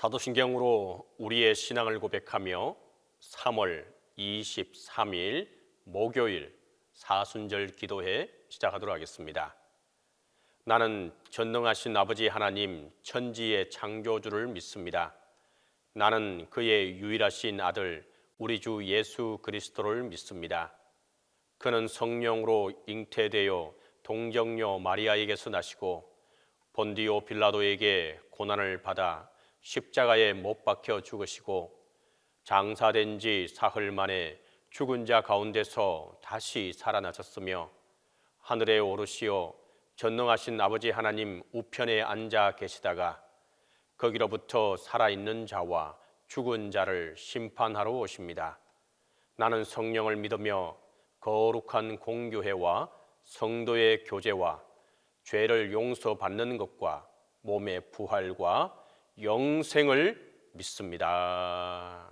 사도신경으로 우리의 신앙을 고백하며 3월 23일 목요일 사순절 기도회 시작하도록 하겠습니다. 나는 전능하신 아버지 하나님 천지의 창조주를 믿습니다. 나는 그의 유일하신 아들 우리 주 예수 그리스도를 믿습니다. 그는 성령으로 잉태되어 동정녀 마리아에게서 나시고 본디오 빌라도에게 고난을 받아 십자가에 못 박혀 죽으시고 장사된 지 사흘 만에 죽은 자 가운데서 다시 살아나셨으며 하늘에 오르시어 전능하신 아버지 하나님 우편에 앉아 계시다가 거기로부터 살아있는 자와 죽은 자를 심판하러 오십니다. 나는 성령을 믿으며 거룩한 공교회와 성도의 교제와 죄를 용서받는 것과 몸의 부활과 영생을 믿습니다.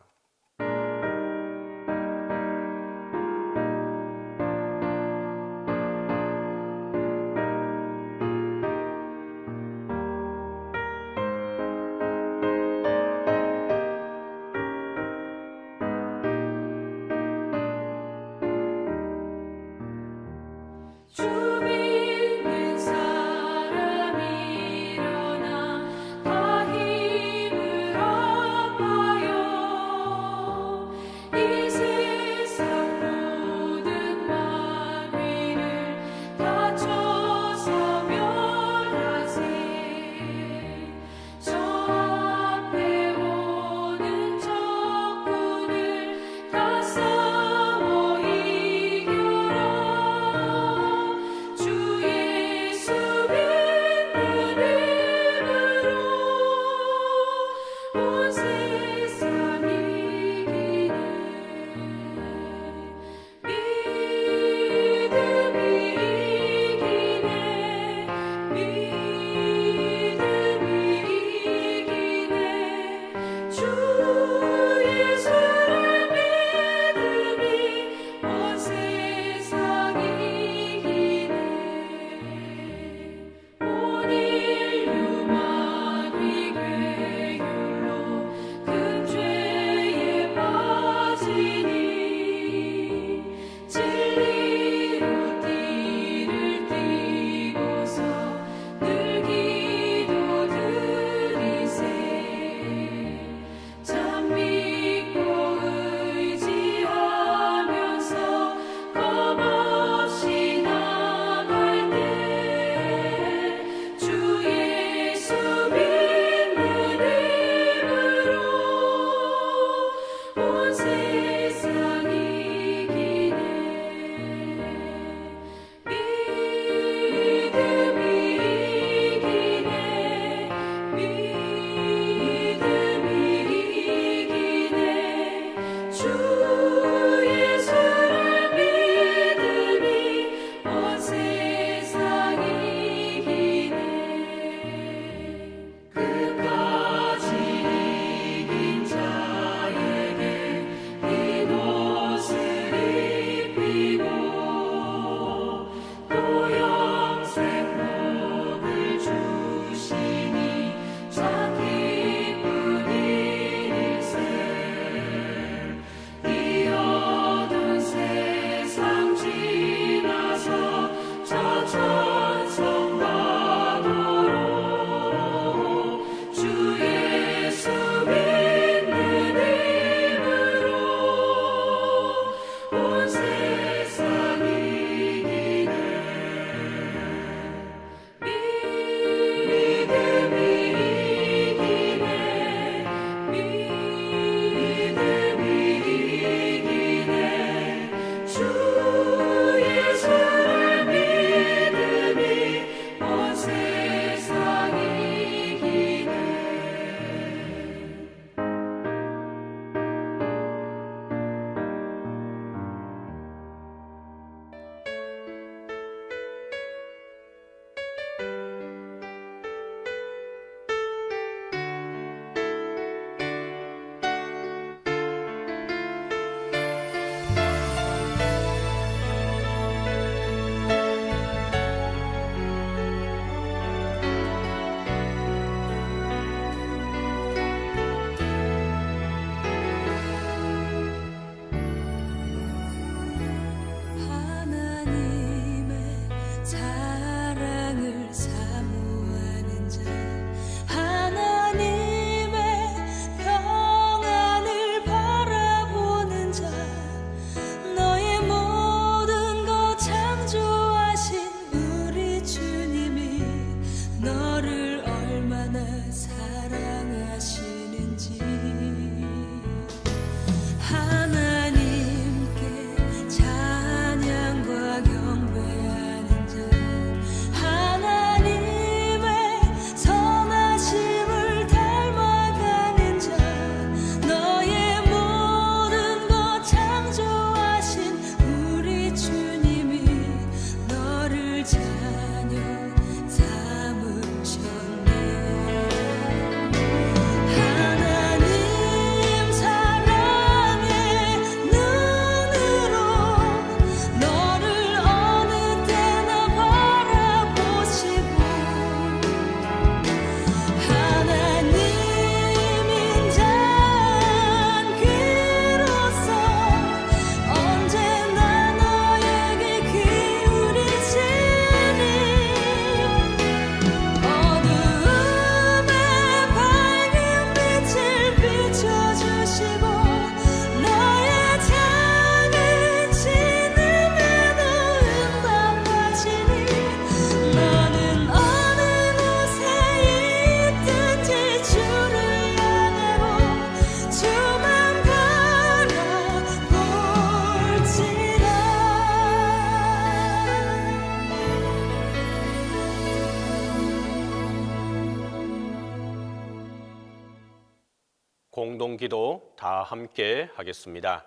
공동기도 다 함께 하겠습니다.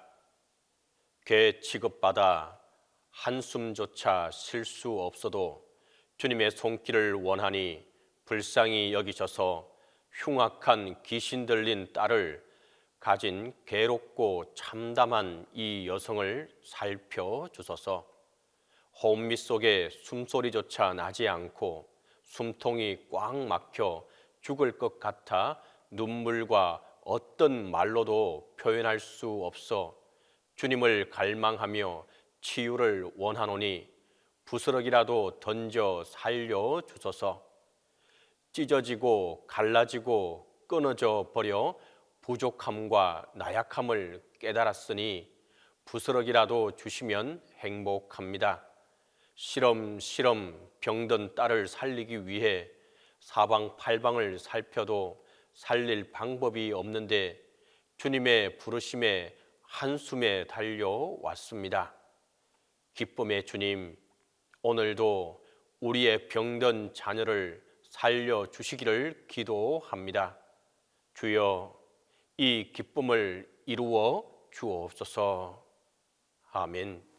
죄 취급받아 한숨조차 쉴 수 없어도 주님의 손길을 원하니 불쌍히 여기셔서 흉악한 귀신 들린 딸을 가진 괴롭고 참담한 이 여성을 살펴주소서. 혼미 속에 숨소리조차 나지 않고 숨통이 꽉 막혀 죽을 것 같아 눈물과 어떤 말로도 표현할 수 없어 주님을 갈망하며 치유를 원하노니 부스럭이라도 던져 살려주소서. 찢어지고 갈라지고 끊어져 버려 부족함과 나약함을 깨달았으니 부스럭이라도 주시면 행복합니다. 시름시름 병든 딸을 살리기 위해 사방팔방을 살펴도 살릴 방법이 없는데 주님의 부르심에 한숨에 달려왔습니다. 기쁨의 주님, 오늘도 우리의 병든 자녀를 살려주시기를 기도합니다. 주여, 이 기쁨을 이루어 주옵소서. 아멘.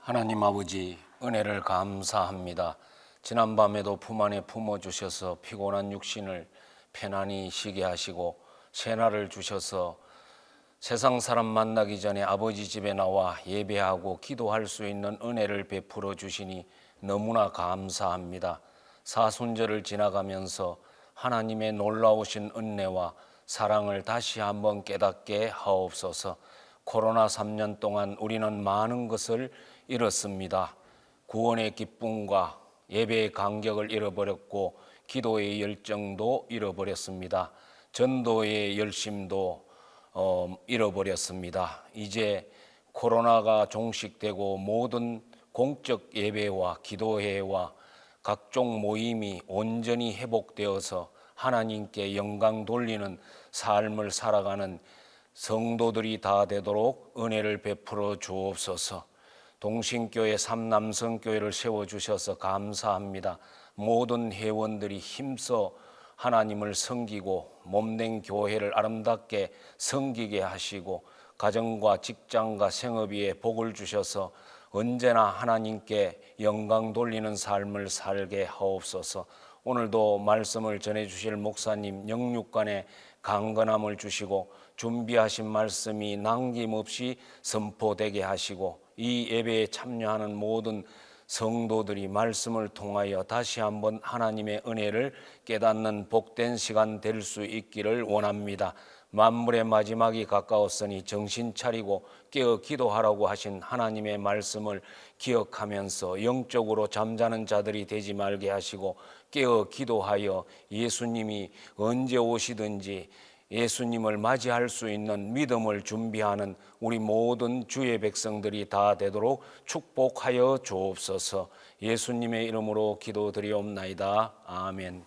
하나님 아버지, 은혜를 감사합니다. 지난밤에도 품 안에 품어주셔서 피곤한 육신을 편안히 쉬게 하시고 새날을 주셔서 세상 사람 만나기 전에 아버지 집에 나와 예배하고 기도할 수 있는 은혜를 베풀어 주시니 너무나 감사합니다. 사순절을 지나가면서 하나님의 놀라우신 은혜와 사랑을 다시 한번 깨닫게 하옵소서. 코로나 3년 동안 우리는 많은 것을 잃었습니다. 구원의 기쁨과 예배의 간격을 잃어버렸고 기도의 열정도 잃어버렸습니다. 전도의 열심도 잃어버렸습니다. 이제 코로나가 종식되고 모든 공적 예배와 기도회와 각종 모임이 온전히 회복되어서 하나님께 영광 돌리는 삶을 살아가는 성도들이 다 되도록 은혜를 베풀어 주옵소서. 동신교회 삼남성교회를 세워주셔서 감사합니다. 모든 회원들이 힘써 하나님을 섬기고 몸된 교회를 아름답게 섬기게 하시고 가정과 직장과 생업에 복을 주셔서 언제나 하나님께 영광 돌리는 삶을 살게 하옵소서. 오늘도 말씀을 전해주실 목사님 영육간에 강건함을 주시고 준비하신 말씀이 남김없이 선포되게 하시고 이 예배에 참여하는 모든 성도들이 말씀을 통하여 다시 한번 하나님의 은혜를 깨닫는 복된 시간 될 수 있기를 원합니다. 만물의 마지막이 가까웠으니 정신 차리고 깨어 기도하라고 하신 하나님의 말씀을 기억하면서 영적으로 잠자는 자들이 되지 말게 하시고 깨어 기도하여 예수님이 언제 오시든지 예수님을 맞이할 수 있는 믿음을 준비하는 우리 모든 주의 백성들이 다 되도록 축복하여 주옵소서. 예수님의 이름으로 기도드리옵나이다. 아멘.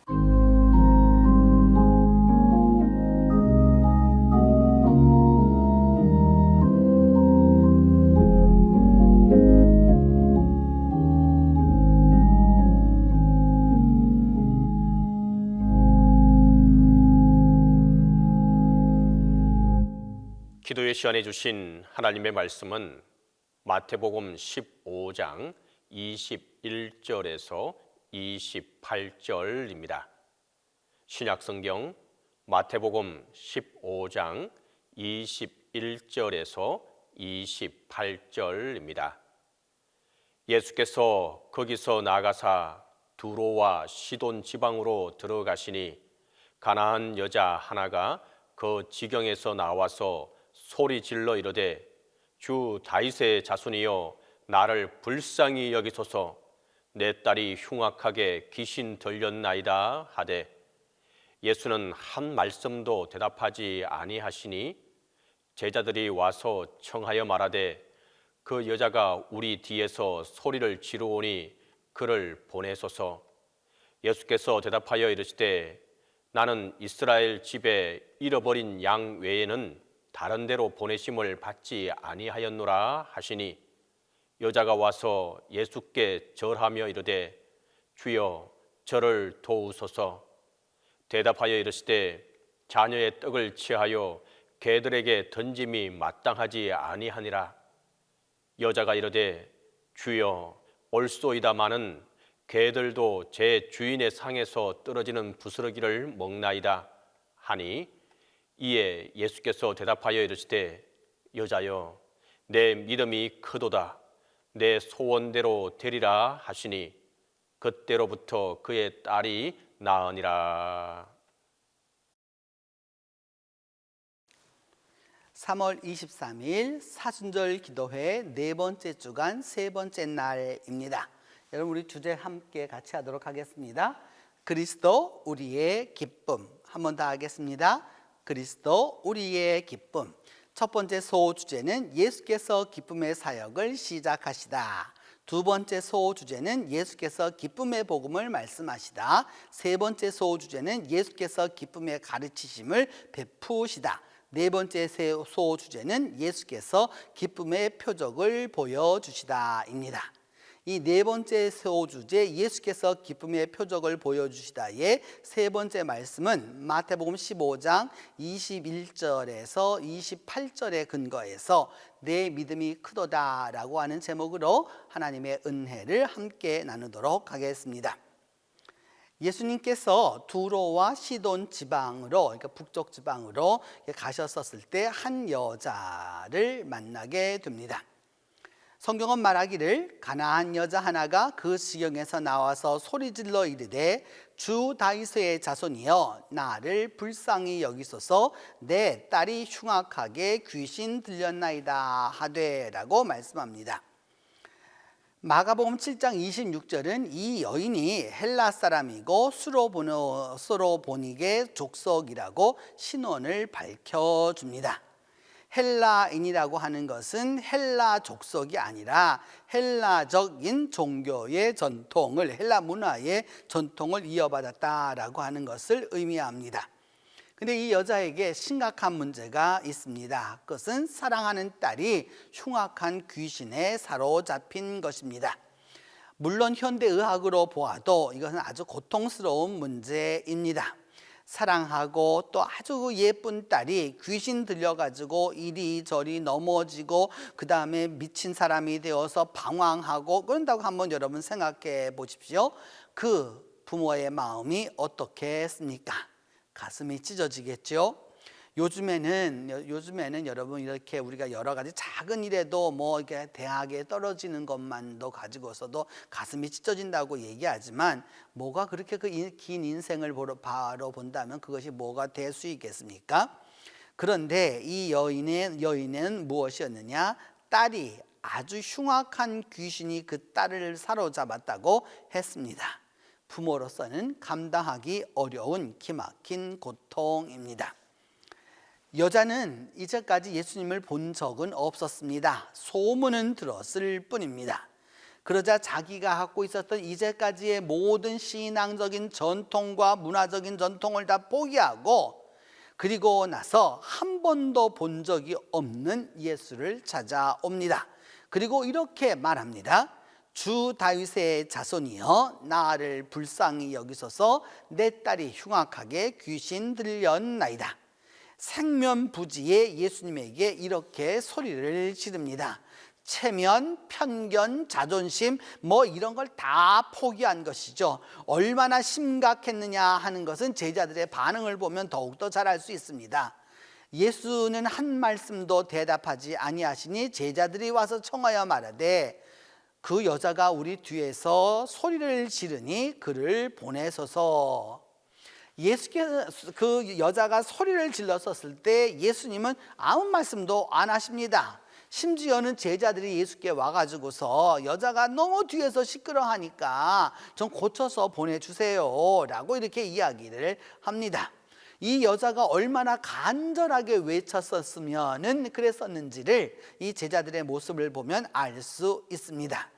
기도의 시간에 주신 하나님의 말씀은 마태복음 15장 21절에서 28절입니다. 신약성경 마태복음 15장 21절에서 28절입니다. 예수께서 거기서 나가사 두로와 시돈 지방으로 들어가시니 가나안 여자 하나가 그 지경에서 나와서 소리 질러 이르되 주 다윗의 자손이여 나를 불쌍히 여기소서 내 딸이 흉악하게 귀신 들렸나이다 하되 예수는 한 말씀도 대답하지 아니하시니 제자들이 와서 청하여 말하되 그 여자가 우리 뒤에서 소리를 지르오니 그를 보내소서. 예수께서 대답하여 이르시되 나는 이스라엘 집에 잃어버린 양 외에는 다른 데로 보내심을 받지 아니하였노라 하시니 여자가 와서 예수께 절하며 이르되 주여 저를 도우소서. 대답하여 이르시되 자녀의 떡을 취하여 개들에게 던짐이 마땅하지 아니하니라. 여자가 이르되 주여 옳소이다마는 개들도 제 주인의 상에서 떨어지는 부스러기를 먹나이다 하니 이에 예수께서 대답하여 이르시되 여자여 내 믿음이 크도다. 내 소원대로 되리라 하시니 그때로부터 그의 딸이 나으니라. 3월 23일 사순절 기도회 네 번째 주간 세 번째 날입니다. 여러분 우리 주제 함께 같이 하도록 하겠습니다. 그리스도 우리의 기쁨. 한 번 더 하겠습니다. 그리스도 우리의 기쁨. 첫 번째 소주제는 예수께서 기쁨의 사역을 시작하시다. 두 번째 소주제는 예수께서 기쁨의 복음을 말씀하시다. 세 번째 소주제는 예수께서 기쁨의 가르치심을 베푸시다. 네 번째 소주제는 예수께서 기쁨의 표적을 보여주시다입니다. 이 네 번째 소주제 예수께서 기쁨의 표적을 보여주시다의 세 번째 말씀은 마태복음 15장 21절에서 28절에 근거해서 내 믿음이 크도다라고 하는 제목으로 하나님의 은혜를 함께 나누도록 하겠습니다. 예수님께서 두로와 시돈 지방으로, 그러니까 북쪽 지방으로 가셨었을 때 한 여자를 만나게 됩니다. 성경은 말하기를 가나안 여자 하나가 그 지경에서 나와서 소리질러 이르되 주 다윗의 자손이여 나를 불쌍히 여기소서 내 딸이 흉악하게 귀신 들렸나이다 하되라고 말씀합니다. 마가복음 7장 26절은 이 여인이 헬라 사람이고 수로보닉의 족속이라고 신원을 밝혀줍니다. 헬라인이라고 하는 것은 헬라 족속이 아니라 헬라적인 종교의 전통을, 헬라 문화의 전통을 이어받았다라고 하는 것을 의미합니다. 근데 이 여자에게 심각한 문제가 있습니다. 그것은 사랑하는 딸이 흉악한 귀신에 사로잡힌 것입니다. 물론 현대의학으로 보아도 이것은 아주 고통스러운 문제입니다. 사랑하고 또 아주 예쁜 딸이 귀신 들려가지고 이리저리 넘어지고 그 다음에 미친 사람이 되어서 방황하고 그런다고 한번 여러분 생각해 보십시오. 그 부모의 마음이 어떻겠습니까? 가슴이 찢어지겠죠. 요즘에는 여러분 이렇게 우리가 여러 가지 작은 일에도 뭐 이렇게 대학에 떨어지는 것만도 가지고서도 가슴이 찢어진다고 얘기하지만 뭐가 그렇게 그 긴 인생을 바로 본다면 그것이 뭐가 될 수 있겠습니까? 그런데 이 여인은 무엇이었느냐? 딸이 아주 흉악한 귀신이 그 딸을 사로잡았다고 했습니다. 부모로서는 감당하기 어려운 기막힌 고통입니다. 여자는 이제까지 예수님을 본 적은 없었습니다. 소문은 들었을 뿐입니다. 그러자 자기가 갖고 있었던 이제까지의 모든 신앙적인 전통과 문화적인 전통을 다 포기하고 그리고 나서 한 번도 본 적이 없는 예수를 찾아옵니다. 그리고 이렇게 말합니다. 주 다윗의 자손이여 나를 불쌍히 여기소서 내 딸이 흉악하게 귀신 들렸나이다. 생면부지의 예수님에게 이렇게 소리를 지릅니다. 체면, 편견, 자존심 뭐 이런 걸 다 포기한 것이죠. 얼마나 심각했느냐 하는 것은 제자들의 반응을 보면 더욱더 잘 알 수 있습니다. 예수는 한 말씀도 대답하지 아니하시니 제자들이 와서 청하여 말하되 그 여자가 우리 뒤에서 소리를 지르니 그를 보내소서. 예수께서 그 여자가 소리를 질렀었을 때 예수님은 아무 말씀도 안 하십니다. 심지어는 제자들이 예수께 와가지고서 여자가 너무 뒤에서 시끄러워하니까 좀 고쳐서 보내주세요 라고 이렇게 이야기를 합니다. 이 여자가 얼마나 간절하게 외쳤었으면 그랬었는지를 이 제자들의 모습을 보면 알 수 있습니다.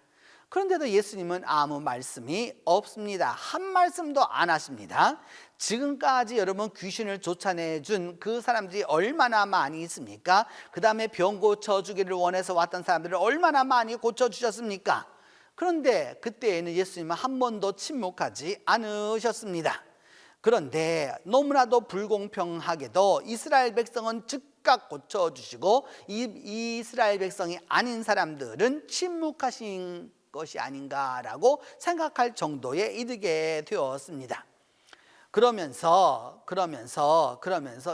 그런데도 예수님은 아무 말씀이 없습니다. 한 말씀도 안 하십니다. 지금까지 여러분 귀신을 쫓아내준 그 사람들이 얼마나 많이 있습니까? 그 다음에 병 고쳐주기를 원해서 왔던 사람들을 얼마나 많이 고쳐주셨습니까? 그런데 그때에는 예수님은 한 번도 침묵하지 않으셨습니다. 그런데 너무나도 불공평하게도 이스라엘 백성은 즉각 고쳐주시고 이스라엘 백성이 아닌 사람들은 침묵하신 것이 아닌가라고 생각할 정도에 이르게 되었습니다. 그러면서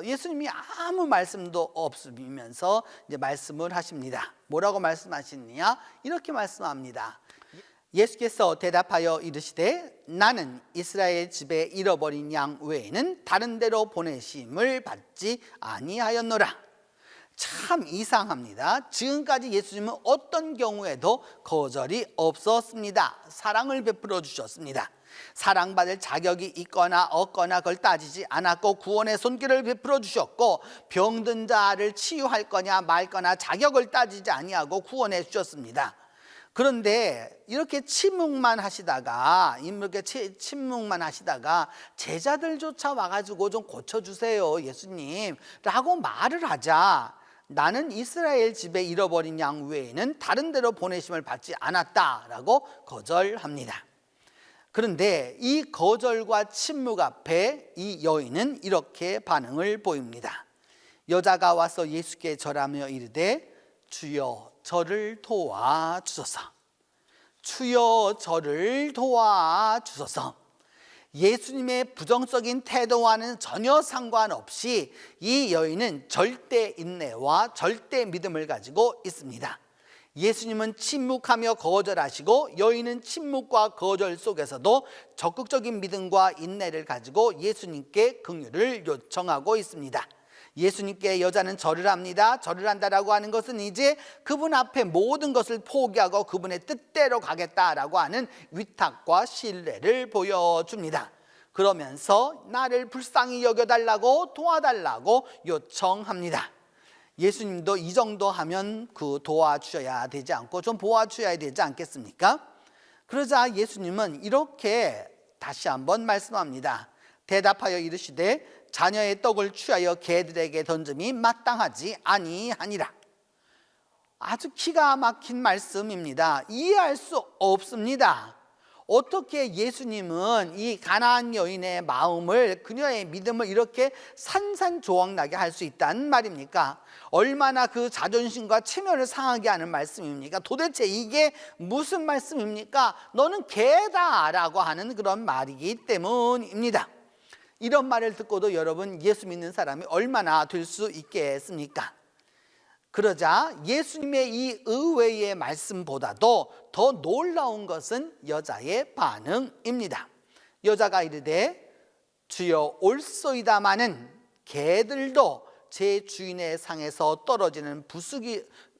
예수님이 아무 말씀도 없으면서 이제 말씀을 하십니다. 뭐라고 말씀하시느냐? 이렇게 말씀합니다. 예수께서 대답하여 이르시되 나는 이스라엘 집에 잃어버린 양 외에는 다른 데로 보내심을 받지 아니하였노라. 참 이상합니다. 지금까지 예수님은 어떤 경우에도 거절이 없었습니다. 사랑을 베풀어 주셨습니다. 사랑받을 자격이 있거나 없거나 그걸 따지지 않았고 구원의 손길을 베풀어 주셨고 병든 자를 치유할 거냐 말 거나 자격을 따지지 아니하고 구원해 주셨습니다. 그런데 이렇게 침묵만 하시다가 제자들조차 와가지고 좀 고쳐주세요 예수님 라고 말을 하자 나는 이스라엘 집에 잃어버린 양 외에는 다른 데로 보내심을 받지 않았다라고 거절합니다. 그런데 이 거절과 침묵 앞에 이 여인은 이렇게 반응을 보입니다. 여자가 와서 예수께 절하며 이르되 주여 저를 도와주소서. 주여 저를 도와주소서. 예수님의 부정적인 태도와는 전혀 상관없이 이 여인은 절대 인내와 절대 믿음을 가지고 있습니다. 예수님은 침묵하며 거절하시고 여인은 침묵과 거절 속에서도 적극적인 믿음과 인내를 가지고 예수님께 긍휼을 요청하고 있습니다. 예수님께 여자는 절을 합니다. 절을 한다라고 하는 것은 이제 그분 앞에 모든 것을 포기하고 그분의 뜻대로 가겠다라고 하는 위탁과 신뢰를 보여줍니다. 그러면서 나를 불쌍히 여겨달라고 도와달라고 요청합니다. 예수님도 이 정도 하면 도와주셔야 되지 않고 좀 도와주셔야 되지 않겠습니까? 그러자 예수님은 이렇게 다시 한번 말씀합니다. 대답하여 이르시되 자녀의 떡을 취하여 개들에게 던짐이 마땅하지 아니하니라. 아주 기가 막힌 말씀입니다. 이해할 수 없습니다. 어떻게 예수님은 이 가나안 여인의 마음을 그녀의 믿음을 이렇게 산산조각나게 할 수 있다는 말입니까? 얼마나 그 자존심과 체면을 상하게 하는 말씀입니까? 도대체 이게 무슨 말씀입니까? 너는 개다 라고 하는 그런 말이기 때문입니다. 이런 말을 듣고도 여러분 예수 믿는 사람이 얼마나 될 수 있겠습니까? 그러자 예수님의 이 의외의 말씀보다도 더 놀라운 것은 여자의 반응입니다. 여자가 이르되 주여 올소이다마는 개들도 제 주인의 상에서 떨어지는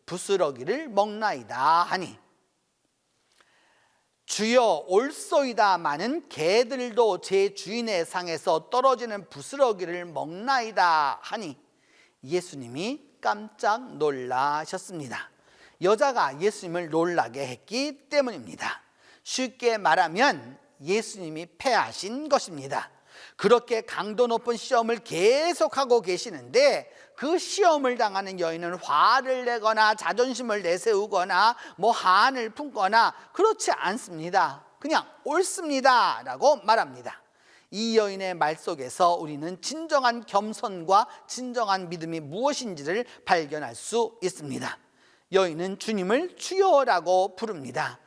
부스러기를 먹나이다 하니, 주여 올소이다마는 개들도 제 주인의 상에서 떨어지는 부스러기를 먹나이다 하니 예수님이 깜짝 놀라셨습니다. 여자가 예수님을 놀라게 했기 때문입니다. 쉽게 말하면 예수님이 패하신 것입니다. 그렇게 강도 높은 시험을 계속하고 계시는데 그 시험을 당하는 여인은 화를 내거나 자존심을 내세우거나 한을 품거나 그렇지 않습니다. 그냥 옳습니다 라고 말합니다. 이 여인의 말 속에서 우리는 진정한 겸손과 진정한 믿음이 무엇인지를 발견할 수 있습니다. 여인은 주님을 주여라고 부릅니다.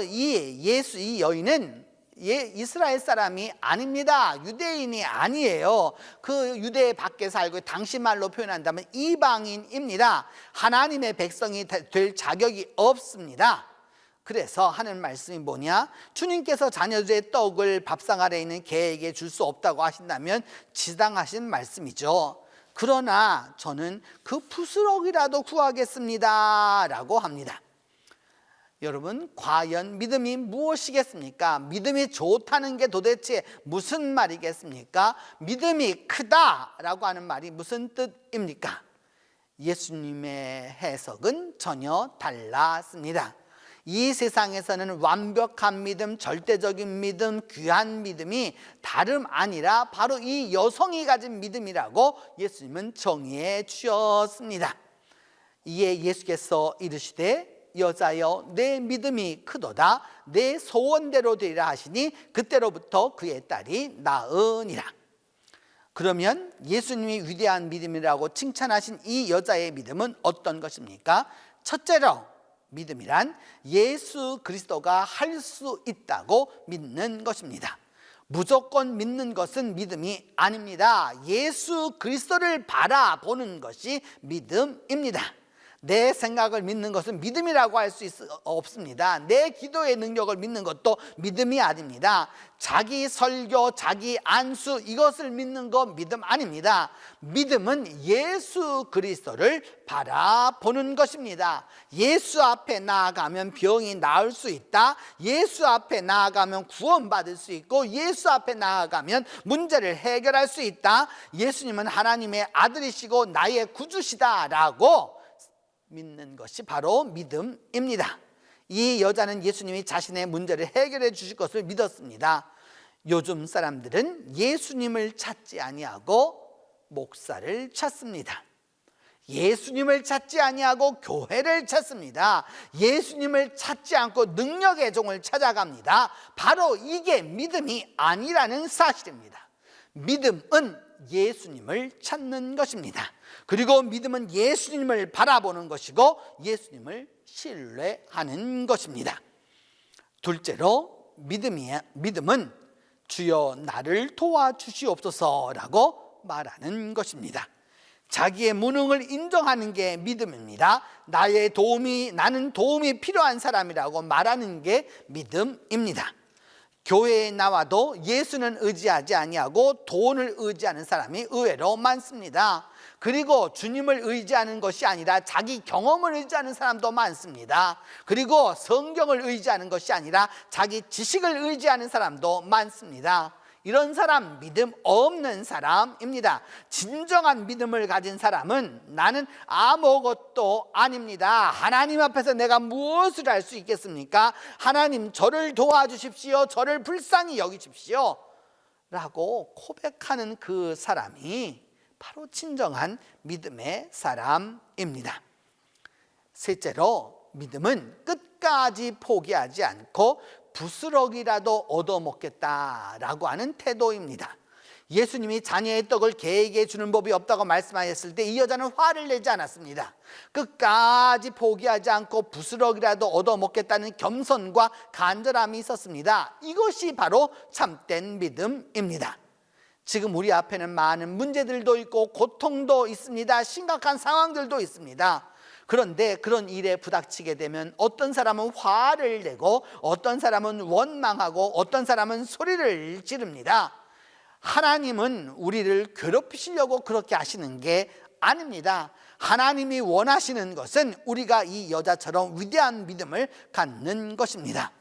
이 여인은 이스라엘 사람이 아닙니다. 유대인이 아니에요. 그 유대 밖에 살고 당시 말로 표현한다면 이방인입니다. 하나님의 백성이 될 자격이 없습니다. 그래서 하는 말씀이 뭐냐? 주님께서 자녀들의 떡을 밥상 아래 있는 개에게 줄 수 없다고 하신다면 지당하신 말씀이죠. 그러나 저는 그 부스러기라도 구하겠습니다 라고 합니다. 여러분, 과연 믿음이 무엇이겠습니까? 믿음이 좋다는 게 도대체 무슨 말이겠습니까? 믿음이 크다라고 하는 말이 무슨 뜻입니까? 예수님의 해석은 전혀 달랐습니다. 이 세상에서는 완벽한 믿음, 절대적인 믿음, 귀한 믿음이 다름 아니라 바로 이 여성이 가진 믿음이라고 예수님은 정의해 주셨습니다. 이에 예수께서 이르시되 여자여 내 믿음이 크도다 내 소원대로 되리라 하시니 그때로부터 그의 딸이 나으니라. 그러면 예수님이 위대한 믿음이라고 칭찬하신 이 여자의 믿음은 어떤 것입니까? 첫째로 믿음이란 예수 그리스도가 할 수 있다고 믿는 것입니다. 무조건 믿는 것은 믿음이 아닙니다. 예수 그리스도를 바라보는 것이 믿음입니다. 내 생각을 믿는 것은 믿음이라고 할 수 없습니다. 내 기도의 능력을 믿는 것도 믿음이 아닙니다. 자기 설교, 자기 안수 이것을 믿는 것 믿음 아닙니다. 믿음은 예수 그리스도를 바라보는 것입니다. 예수 앞에 나아가면 병이 나을 수 있다. 예수 앞에 나아가면 구원받을 수 있고 예수 앞에 나아가면 문제를 해결할 수 있다. 예수님은 하나님의 아들이시고 나의 구주시다라고 믿는 것이 바로 믿음입니다. 이 여자는 예수님이 자신의 문제를 해결해 주실 것을 믿었습니다. 요즘 사람들은 예수님을 찾지 아니하고 목사를 찾습니다. 예수님을 찾지 아니하고 교회를 찾습니다. 예수님을 찾지 않고 능력의 종을 찾아갑니다. 바로 이게 믿음이 아니라는 사실입니다. 믿음은 예수님을 찾는 것입니다. 그리고 믿음은 예수님을 바라보는 것이고 예수님을 신뢰하는 것입니다. 둘째로 믿음은 주여 나를 도와주시옵소서라고 말하는 것입니다. 자기의 무능을 인정하는 게 믿음입니다. 나는 도움이 필요한 사람이라고 말하는 게 믿음입니다. 교회에 나와도 예수는 의지하지 아니하고 돈을 의지하는 사람이 의외로 많습니다. 그리고 주님을 의지하는 것이 아니라 자기 경험을 의지하는 사람도 많습니다. 그리고 성경을 의지하는 것이 아니라 자기 지식을 의지하는 사람도 많습니다. 이런 사람 믿음 없는 사람입니다. 진정한 믿음을 가진 사람은 나는 아무것도 아닙니다. 하나님 앞에서 내가 무엇을 할 수 있겠습니까? 하나님 저를 도와주십시오. 저를 불쌍히 여기십시오. 라고 고백하는 그 사람이 바로 진정한 믿음의 사람입니다. 셋째로 믿음은 끝까지 포기하지 않고 부스럭이라도 얻어먹겠다라고 하는 태도입니다. 예수님이 자녀의 떡을 개에게 주는 법이 없다고 말씀하셨을 때 이 여자는 화를 내지 않았습니다. 끝까지 포기하지 않고 부스럭이라도 얻어먹겠다는 겸손과 간절함이 있었습니다. 이것이 바로 참된 믿음입니다. 지금 우리 앞에는 많은 문제들도 있고 고통도 있습니다. 심각한 상황들도 있습니다. 그런데 그런 일에 부닥치게 되면 어떤 사람은 화를 내고 어떤 사람은 원망하고 어떤 사람은 소리를 지릅니다. 하나님은 우리를 괴롭히시려고 그렇게 하시는 게 아닙니다. 하나님이 원하시는 것은 우리가 이 여자처럼 위대한 믿음을 갖는 것입니다.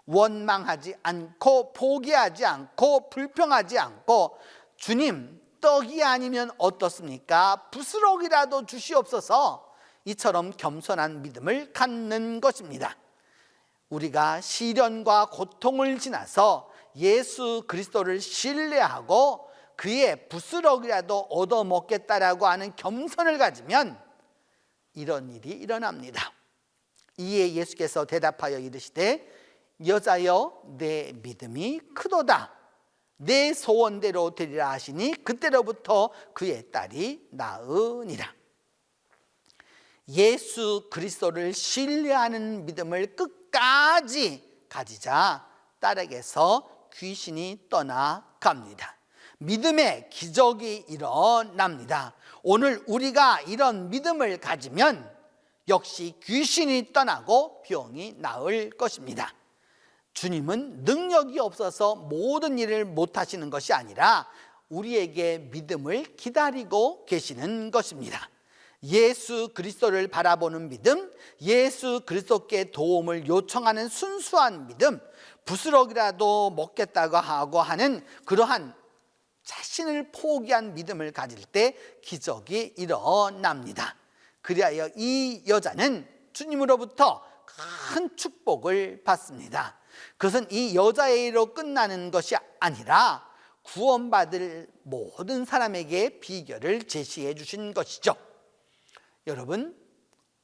원망하지 않고 포기하지 않고 불평하지 않고 주님 떡이 아니면 어떻습니까? 부스럭이라도 주시옵소서. 이처럼 겸손한 믿음을 갖는 것입니다. 우리가 시련과 고통을 지나서 예수 그리스도를 신뢰하고 그의 부스럭이라도 얻어먹겠다라고 하는 겸손을 가지면 이런 일이 일어납니다. 이에 예수께서 대답하여 이르시되 여자여 내 믿음이 크도다 내 소원대로 되리라 하시니 그때로부터 그의 딸이 나으니라. 예수 그리스도를 신뢰하는 믿음을 끝까지 가지자 딸에게서 귀신이 떠나갑니다. 믿음의 기적이 일어납니다. 오늘 우리가 이런 믿음을 가지면 역시 귀신이 떠나고 병이 나을 것입니다. 주님은 능력이 없어서 모든 일을 못하시는 것이 아니라 우리에게 믿음을 기다리고 계시는 것입니다. 예수 그리스도를 바라보는 믿음, 예수 그리스도께 도움을 요청하는 순수한 믿음, 부스럭이라도 먹겠다고 하고 하는 그러한 자신을 포기한 믿음을 가질 때 기적이 일어납니다. 그리하여 이 여자는 주님으로부터 큰 축복을 받습니다. 그것은 이 여자의 일로 끝나는 것이 아니라 구원받을 모든 사람에게 비결을 제시해 주신 것이죠. 여러분,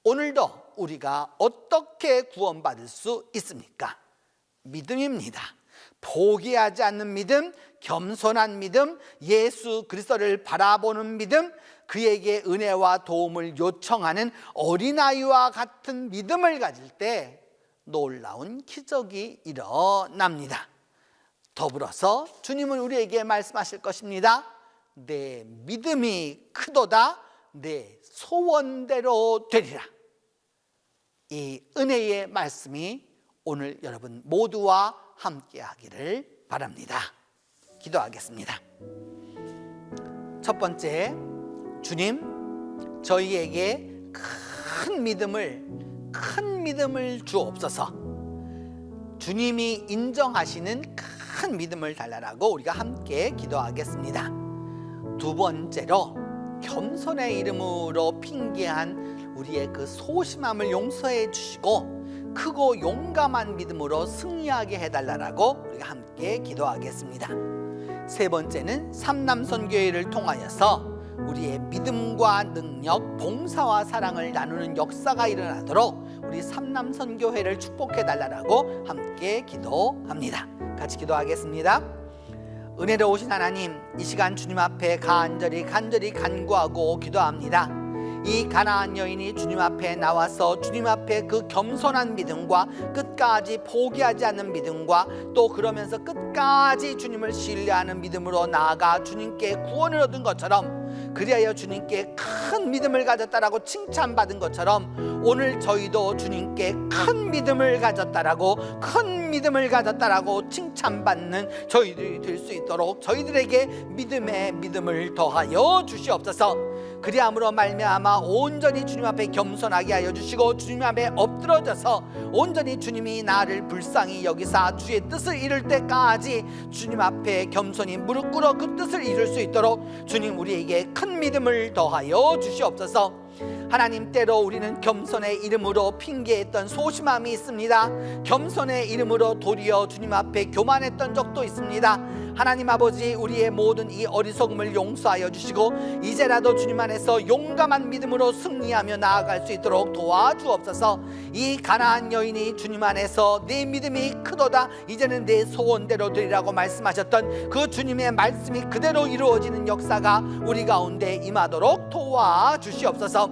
오늘도 우리가 어떻게 구원받을 수 있습니까? 믿음입니다. 포기하지 않는 믿음, 겸손한 믿음, 예수 그리스도를 바라보는 믿음, 그에게 은혜와 도움을 요청하는 어린아이와 같은 믿음을 가질 때 놀라운 기적이 일어납니다. 더불어서 주님은 우리에게 말씀하실 것입니다. 내 믿음이 크도다, 내 소원대로 되리라. 이 은혜의 말씀이 오늘 여러분 모두와 함께 하기를 바랍니다. 기도하겠습니다. 첫 번째, 주님, 저희에게 큰 믿음을 주옵소서. 주님이 인정하시는 큰 믿음을 달라라고 우리가 함께 기도하겠습니다. 두 번째로, 겸손의 이름으로 핑계한 우리의 그 소심함을 용서해 주시고 크고 용감한 믿음으로 승리하게 해달라고 우리가 함께 기도하겠습니다. 세 번째는 삼남선교회를 통하여서 우리의 믿음과 능력, 봉사와 사랑을 나누는 역사가 일어나도록 우리 삼남선교회를 축복해 달라고 함께 기도합니다. 같이 기도하겠습니다. 은혜로우신 하나님, 이 시간 주님 앞에 간절히 간구하고 기도합니다. 이 가나안 여인이 주님 앞에 나와서 주님 앞에 그 겸손한 믿음과 끝까지 포기하지 않는 믿음과 또 그러면서 끝까지 주님을 신뢰하는 믿음으로 나아가 주님께 구원을 얻은 것처럼, 그리하여 주님께 큰 믿음을 가졌다라고 칭찬받은 것처럼 오늘 저희도 주님께 큰 믿음을 가졌다라고 칭찬받는 저희들이 될 수 있도록 저희들에게 믿음에 믿음을 더하여 주시옵소서. 그리함으로 말미암아 온전히 주님 앞에 겸손하게 하여 주시고 주님 앞에 엎드러져서 온전히 주님이 나를 불쌍히 여기사 주의 뜻을 이룰 때까지 주님 앞에 겸손히 무릎 꿇어 그 뜻을 이룰 수 있도록 주님 우리에게 큰 믿음을 더하여 주시옵소서. 하나님, 때로 우리는 겸손의 이름으로 핑계했던 소심함이 있습니다. 겸손의 이름으로 도리어 주님 앞에 교만했던 적도 있습니다. 하나님 아버지, 우리의 모든 이 어리석음을 용서하여 주시고 이제라도 주님 안에서 용감한 믿음으로 승리하며 나아갈 수 있도록 도와주옵소서. 이 가나안 여인이 주님 안에서 내 믿음이 크도다, 이제는 내 소원대로 되리라고 말씀하셨던 그 주님의 말씀이 그대로 이루어지는 역사가 우리 가운데 임하도록 도와주시옵소서.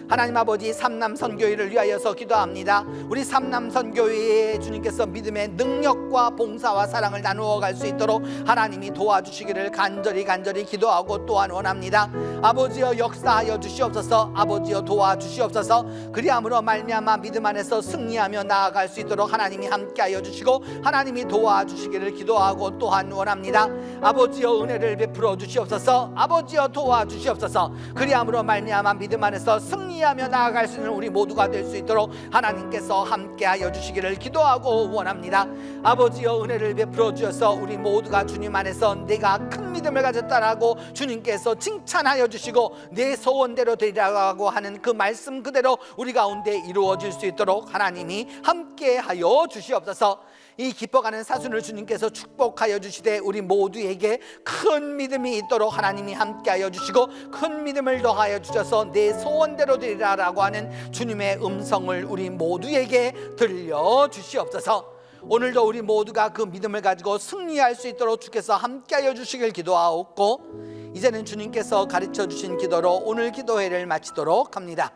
하나님 아버지, 삼남선교회를 위하여서 기도합니다. 우리 삼남선교회에 주님께서 믿음의 능력과 봉사와 사랑을 나누어 갈 수 있도록 하나님이 도와주시기를 간절히 기도하고 또한 원합니다. 아버지여, 역사하여 주시옵소서. 아버지여, 도와주시옵소서. 그리함으로 말미암아 믿음 안에서 승리하며 나아갈 수 있도록 하나님이 함께하여 주시고 하나님이 도와주시기를 기도하고 또한 원합니다. 아버지여, 은혜를 베풀어 주시옵소서. 아버지여, 도와주시옵소서. 그리함으로 말미암아 믿음 안에서 승리하며 나아갈 수 있는 우리 모두가 될 수 있도록 하나님께서 함께하여 주시기를 기도하고 원합니다. 아버지여, 은혜를 베풀어 주셔서 우리 모두가 주님 안에서 내가 큰 믿음을 가졌다라고 주님께서 칭찬하여 주시고 내 소원대로 되리라고 하는 그 말씀 그대로 우리 가운데 이루어질 수 있도록 하나님이 함께하여 주시옵소서. 이 기뻐가는 사순을 주님께서 축복하여 주시되 우리 모두에게 큰 믿음이 있도록 하나님이 함께하여 주시고 큰 믿음을 더하여 주셔서 내 소원대로 되리라라고 하는 주님의 음성을 우리 모두에게 들려주시옵소서. 오늘도 우리 모두가 그 믿음을 가지고 승리할 수 있도록 주께서 함께하여 주시길 기도하옵고, 이제는 주님께서 가르쳐 주신 기도로 오늘 기도회를 마치도록 합니다.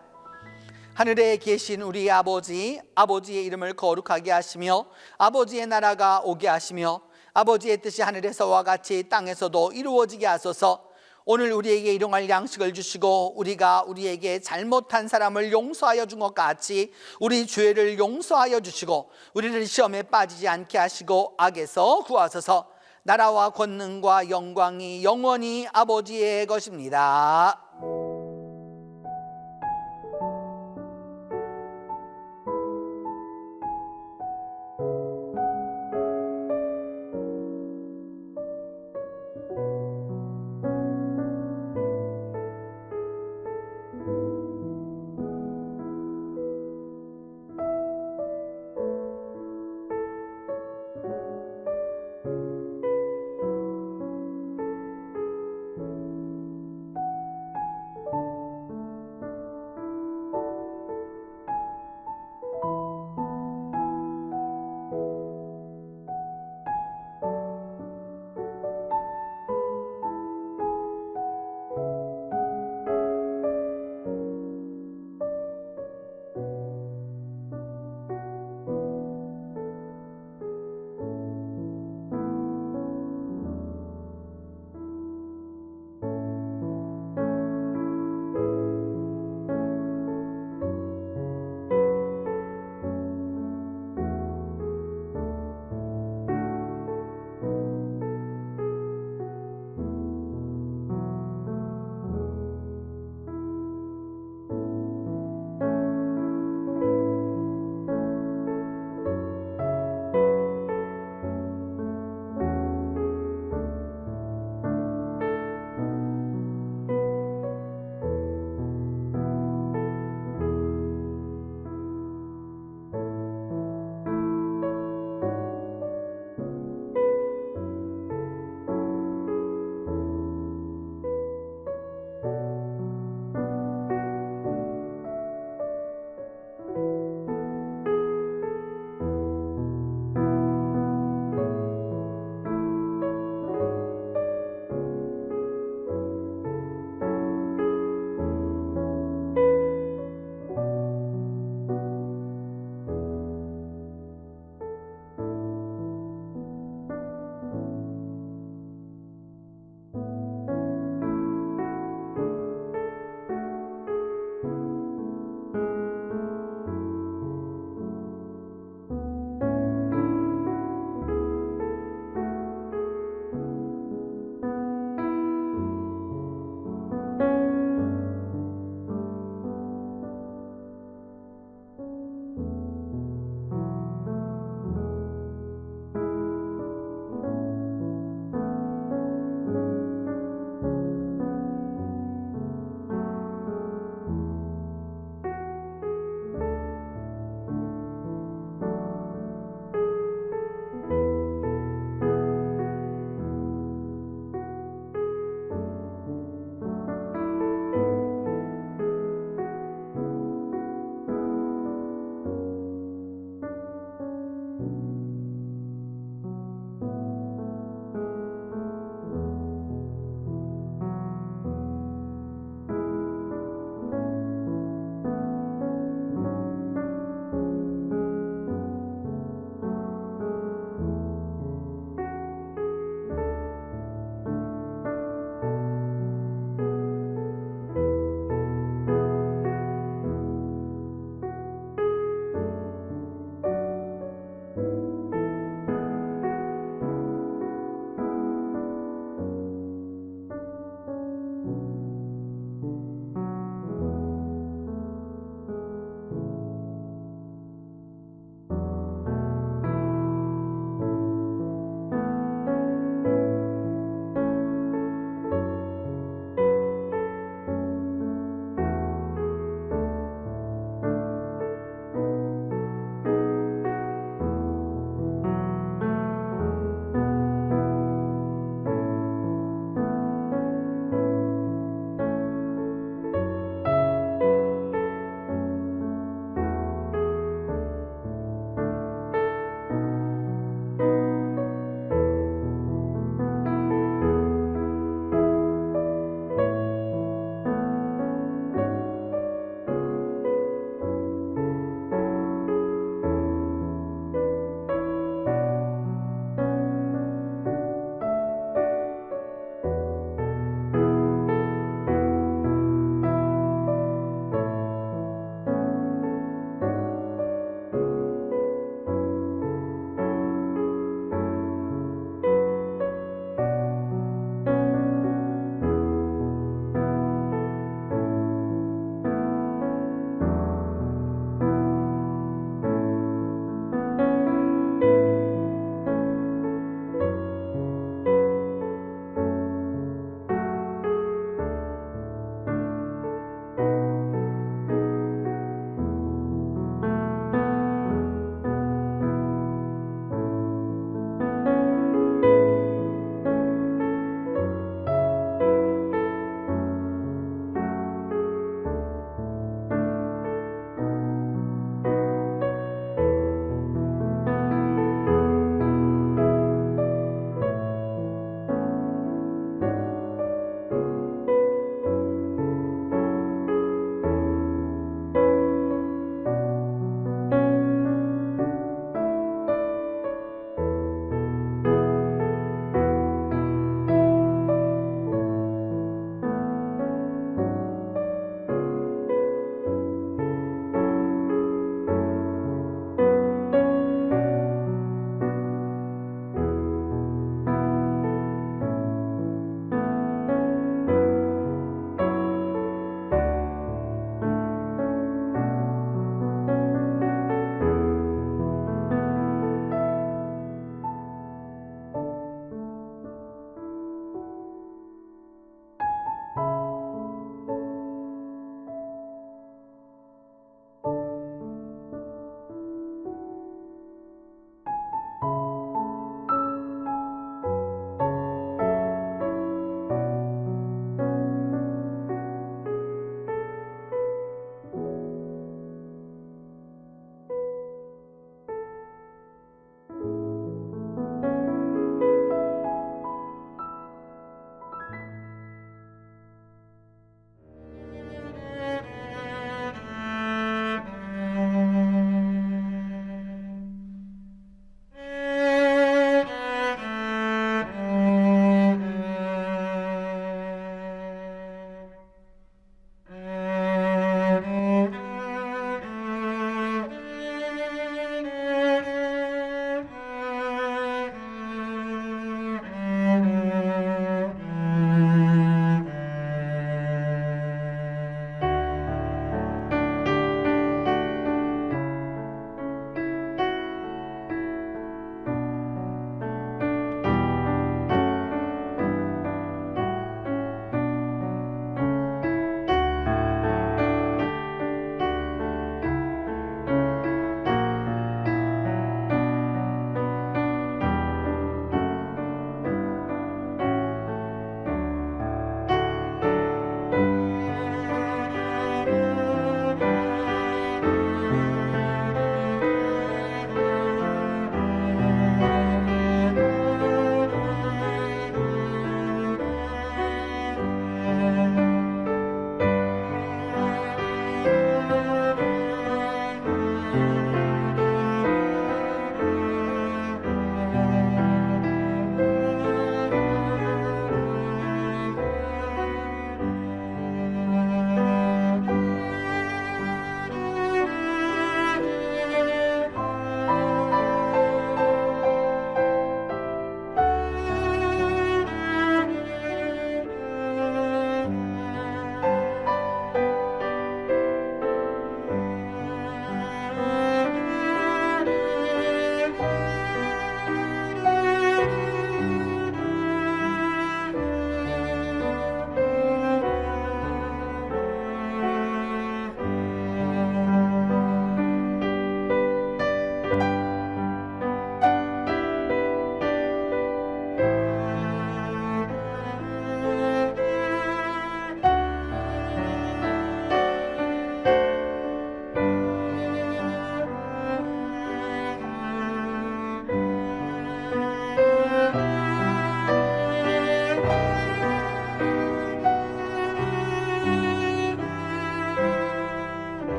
하늘에 계신 우리 아버지, 아버지의 이름을 거룩하게 하시며 아버지의 나라가 오게 하시며 아버지의 뜻이 하늘에서와 같이 땅에서도 이루어지게 하소서. 오늘 우리에게 일용할 양식을 주시고 우리가 우리에게 잘못한 사람을 용서하여 준 것 같이 우리 죄를 용서하여 주시고 우리를 시험에 빠지지 않게 하시고 악에서 구하소서. 나라와 권능과 영광이 영원히 아버지의 것입니다.